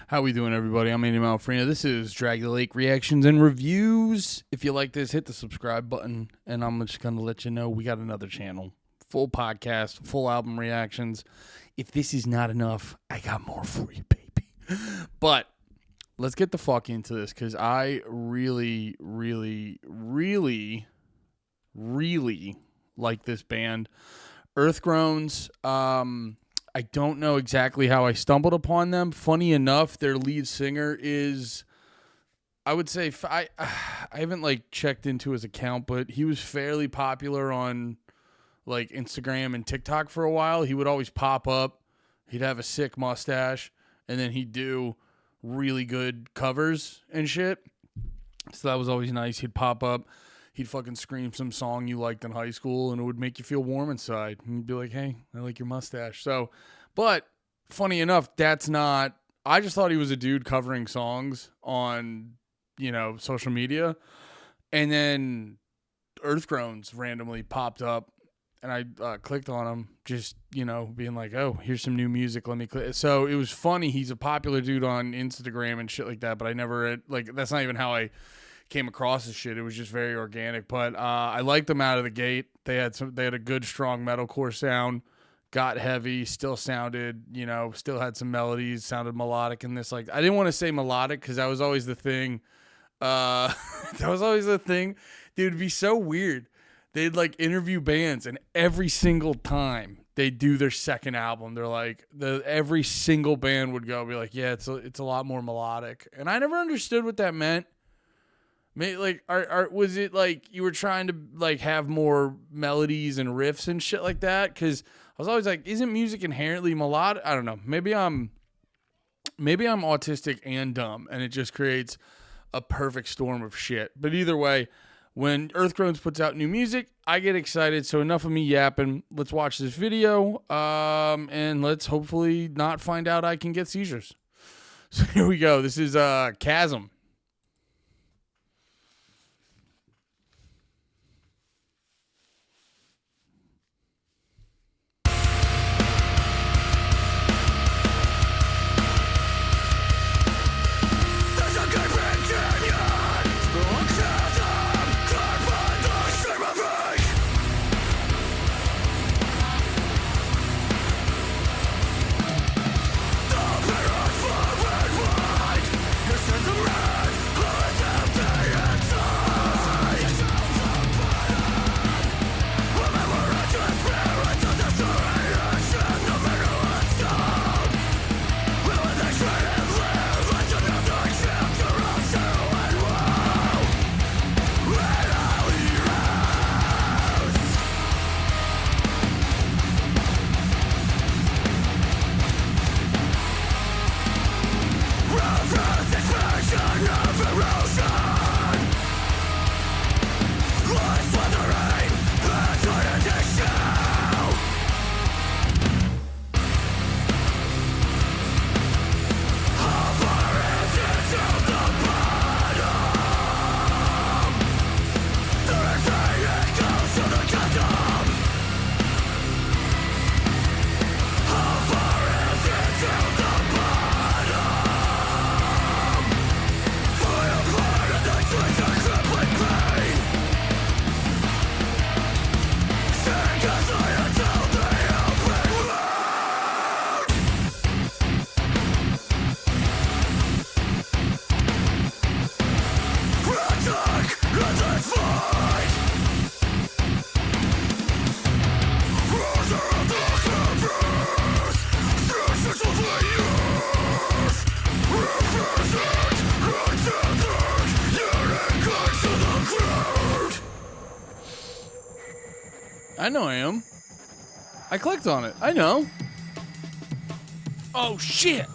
How we doing, everybody? I'm Andy Malfrina. This is Drag the Lake Reactions and Reviews. If you like this, hit the subscribe button, and I'm just going to let you know we got another channel. Full podcast, full album reactions. If this is not enough, I got more for you, baby. But let's get the fuck into this, because I really like this band. Groans. I don't know exactly how I stumbled upon them. Funny enough, their lead singer is, I would say, I haven't checked into his account, but he was fairly popular on Instagram and TikTok for a while. He would always pop up. He'd have a sick mustache, and then he'd do really good covers and shit. So that was always nice. He'd pop up. He'd fucking scream some song you liked in high school, and it would make you feel warm inside. And you'd be like, hey, I like your mustache. So, but funny enough, that's not, I just thought he was a dude covering songs on, social media. And then Groans randomly popped up, and I clicked on him, just, being like, oh, here's some new music. Let me click. So it was funny. He's a popular dude on Instagram and shit like that, but I never, that's not even how I came across this shit. It was just very organic, but I liked them out of the gate. They had a good, strong metalcore sound, got heavy, still sounded, still had some melodies, sounded melodic in this. I didn't want to say melodic because that was always the thing. Dude, it'd be so weird. They'd interview bands, and every single time they do their second album, they're every single band would be like, yeah, it's a lot more melodic. And I never understood what that meant. Maybe, was it you were trying to have more melodies and riffs and shit like that? Because I was always isn't music inherently melodic? I don't know. Maybe I'm autistic and dumb, and it just creates a perfect storm of shit. But either way, when Groans puts out new music, I get excited. So enough of me yapping. Let's watch this video, and let's hopefully not find out I can get seizures. So here we go. This is Chasm. I know I am. I clicked on it. I know. Oh, shit.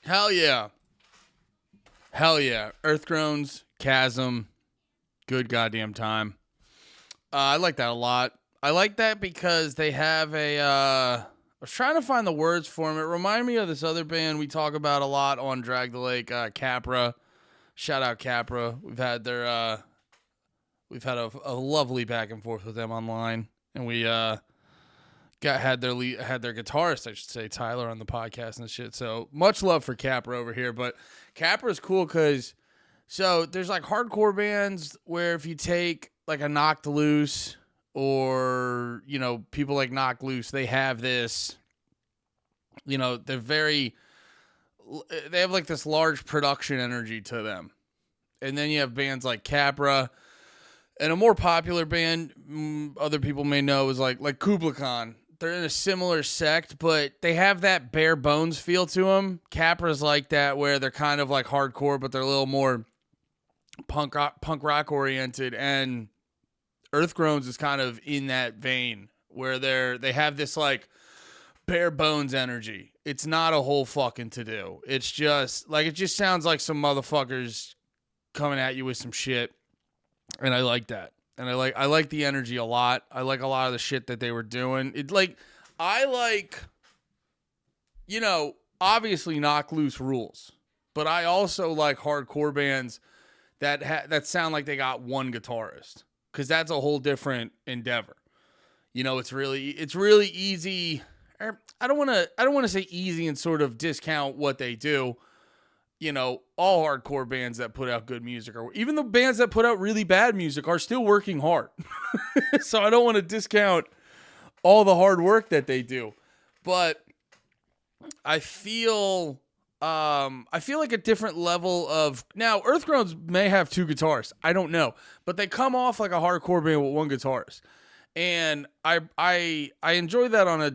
Hell yeah. Hell yeah. Earth Groans, Chasm, good goddamn time. I like that a lot. I like that because they have I was trying to find the words for them. It reminded me of this other band we talk about a lot on Drag the Lake, Capra. Shout out Capra. We've had a lovely back and forth with them online, and we had their guitarist, I should say, Tyler, on the podcast and shit. So much love for Capra over here. But Capra is cool because there's like hardcore bands where if you take like a Knocked Loose or people like Knocked Loose, they have this. They have like this large production energy to them, and then you have bands like Capra. And a more popular band, other people may know, is like Kubla Khan. They're in a similar sect, but they have that bare bones feel to them. Capra's like that, where they're kind of like hardcore, but they're a little more punk rock oriented. And Earth Groans is kind of in that vein, where they have this like bare bones energy. It's not a whole fucking to do. It's just like, it just sounds like some motherfuckers coming at you with some shit. And I like that. And I like the energy a lot. I like a lot of the shit that they were doing. Obviously Knocked Loose rules. But I also like hardcore bands that sound like they got one guitarist, cuz that's a whole different endeavor. It's really easy. I don't want to say easy and sort of discount what they do. All hardcore bands that put out good music, or even the bands that put out really bad music, are still working hard. So I don't want to discount all the hard work that they do. But I feel like a different level of, now Earth Groans may have two guitarists. I don't know, but they come off like a hardcore band with one guitarist. And I enjoy that on a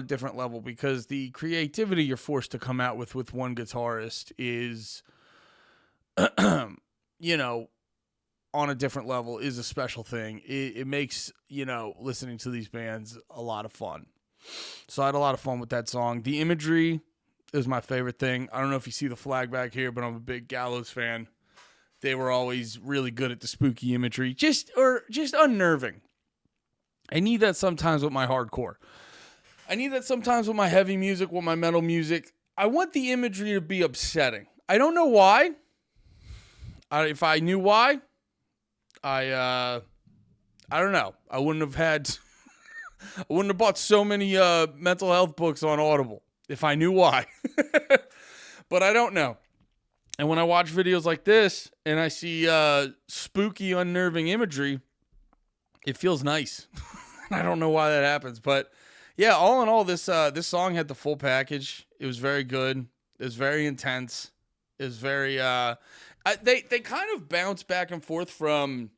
different level, because the creativity you're forced to come out with one guitarist is, on a different level, is a special thing. It makes, listening to these bands a lot of fun. So I had a lot of fun with that song. The imagery is my favorite thing. I don't know if you see the flag back here, but I'm a big Gallows fan. They were always really good at the spooky imagery, just unnerving. I need that sometimes with my hardcore. I need that sometimes with my heavy music, with my metal music. I want the imagery to be upsetting. I don't know why. If I knew why, I don't know. I wouldn't have bought so many mental health books on Audible if I knew why. But I don't know. And when I watch videos like this and I see spooky, unnerving imagery, it feels nice. I don't know why that happens, but yeah, all in all, this song had the full package. It was very good. It was very intense. It was very they kind of bounce back and forth from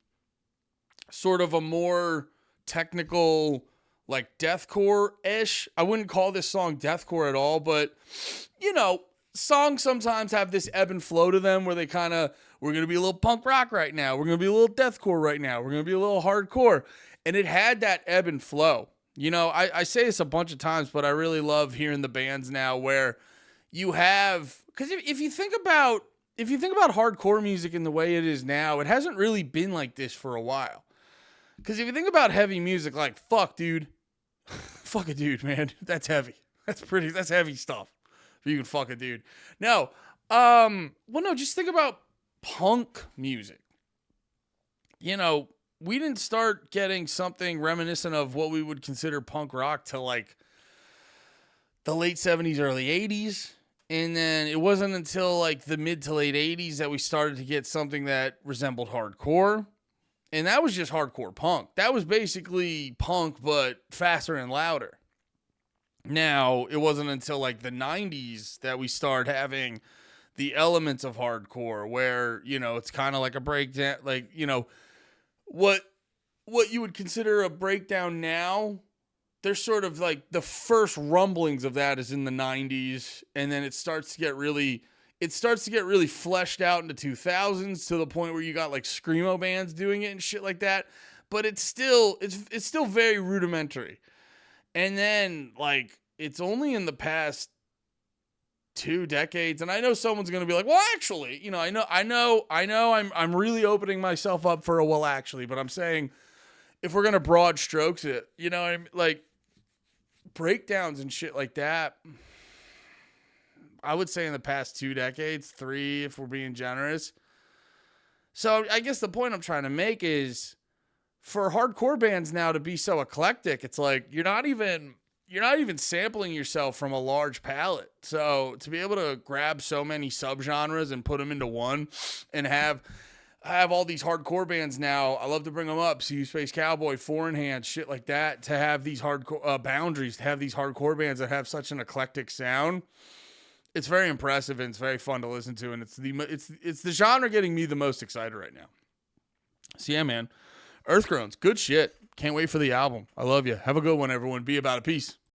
sort of a more technical, like deathcore-ish. I wouldn't call this song deathcore at all, but songs sometimes have this ebb and flow to them, where they kind of, we're going to be a little punk rock right now, we're going to be a little deathcore right now, we're going to be a little hardcore. And it had that ebb and flow. I say this a bunch of times, but I really love hearing the bands now where you have, because if you think about hardcore music in the way it is now, it hasn't really been like this for a while. Because if you think about heavy music, like, fuck a dude, man, that's heavy. That's heavy stuff. You can fuck a dude. No. Just think about punk music. We didn't start getting something reminiscent of what we would consider punk rock till like the late 70s, early 80s. And then it wasn't until like the mid to late 80s that we started to get something that resembled hardcore. And that was just hardcore punk. That was basically punk, but faster and louder. Now, it wasn't until like the 90s that we started having the elements of hardcore where, it's kind of like a breakdown, like, what you would consider a breakdown now, there's sort of like the first rumblings of that is in the 90s, and then it starts to get really fleshed out in the 2000s to the point where you got like screamo bands doing it and shit like that, but it's still very rudimentary. And then, like, it's only in the past 2 decades. And I know someone's going to be like, well, actually, I'm really opening myself up for a well, actually, but I'm saying if we're going to broad strokes it, I'm like breakdowns and shit like that. I would say in the past 2 decades, 3, if we're being generous. So I guess the point I'm trying to make is for hardcore bands now to be so eclectic, it's like you're not even sampling yourself from a large palette. So to be able to grab so many subgenres and put them into one and have all these hardcore bands now, I love to bring them up. See Space Cowboy, Four in Hand, shit like that, to have these hardcore boundaries, to have these hardcore bands that have such an eclectic sound. It's very impressive and it's very fun to listen to, and it's the genre getting me the most excited right now. So yeah, man, Groans, good shit. Can't wait for the album. I love you. Have a good one, everyone. Be about it. Peace.